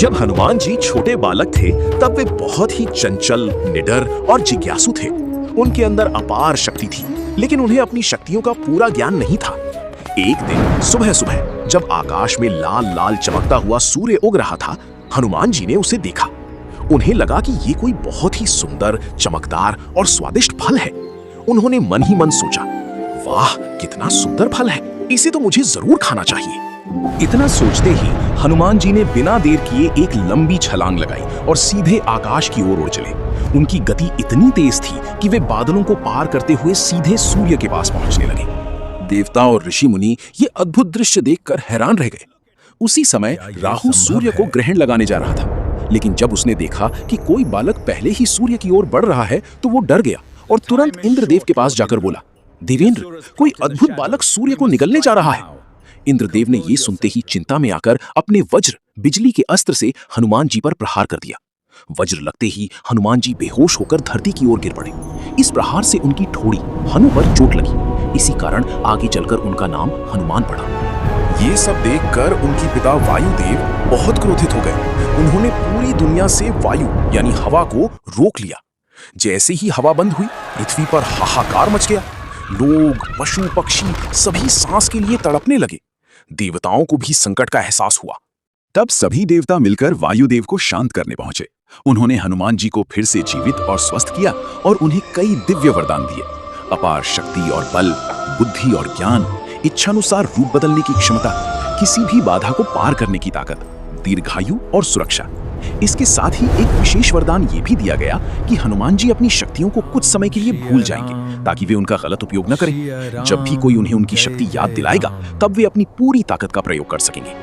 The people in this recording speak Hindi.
जब हनुमान जी छोटे बालक थे तब वे बहुत ही चंचल, निडर और जिज्ञासु थे। उनके अंदर अपार शक्ति थी, लेकिन उन्हें अपनी शक्तियों का पूरा ज्ञान नहीं था। एक दिन सुबह सुबह जब आकाश में लाल लाल चमकता हुआ सूर्य उग रहा था, हनुमान जी ने उसे देखा। उन्हें लगा कि ये कोई बहुत ही सुंदर, चमकदार और स्वादिष्ट फल है। उन्होंने मन ही मन सोचा, वाह कितना सुंदर फल है, इसे तो मुझे जरूर खाना चाहिए। इतना सोचते ही हनुमान जी ने बिना देर किए एक लंबी छलांग लगाई और सीधे आकाश की ओर उड़ चले। उनकी गति इतनी तेज थी कि वे बादलों को पार करते हुए सीधे सूर्य के पास पहुंचने लगे। देवता और ऋषि मुनि ये अद्भुत दृश्य देखकर हैरान रह गए। उसी समय राहु सूर्य को ग्रहण लगाने जा रहा था, लेकिन जब उसने देखा कि कोई बालक पहले ही सूर्य की ओर बढ़ रहा है तो वो डर गया और तुरंत इंद्रदेव के पास जाकर बोला, देवेंद्र, कोई अद्भुत बालक सूर्य को निगलने जा रहा है। इंद्रदेव ने ये सुनते ही चिंता में आकर अपने वज्र, बिजली के अस्त्र से हनुमान जी पर प्रहार कर दिया। वज्र लगते ही हनुमान जी बेहोश होकर धरती की ओर गिर पड़े। इस प्रहार से उनकी ठोड़ी हनु पर चोट लगी। इसी कारण आगे चलकर उनका नाम हनुमान पड़ा। ये सब देखकर उनके पिता वायुदेव बहुत क्रोधित हो गए। उन्होंने पूरी दुनिया से वायु यानी हवा को रोक लिया। जैसे ही हवा बंद हुई, पृथ्वी पर हाहाकार मच गया। लोग, पशु, पक्षी सभी सांस के लिए तड़पने लगे। देवताओं को भी संकट का एहसास हुआ। तब सभी देवता मिलकर वायुदेव को शांत करने पहुंचे। उन्होंने हनुमान जी को फिर से जीवित और स्वस्थ किया और उन्हें कई दिव्य वरदान दिए। अपार शक्ति और बल, बुद्धि और ज्ञान, इच्छानुसार रूप बदलने की क्षमता, किसी भी बाधा को पार करने की ताकत, दीर्घायु और सुरक्षा। इसके साथ ही एक विशेष वरदान ये भी दिया गया कि हनुमान जी अपनी शक्तियों को कुछ समय के लिए भूल जाएंगे ताकि वे उनका गलत उपयोग न करें। जब भी कोई उन्हें उनकी शक्ति याद दिलाएगा तब वे अपनी पूरी ताकत का प्रयोग कर सकेंगे।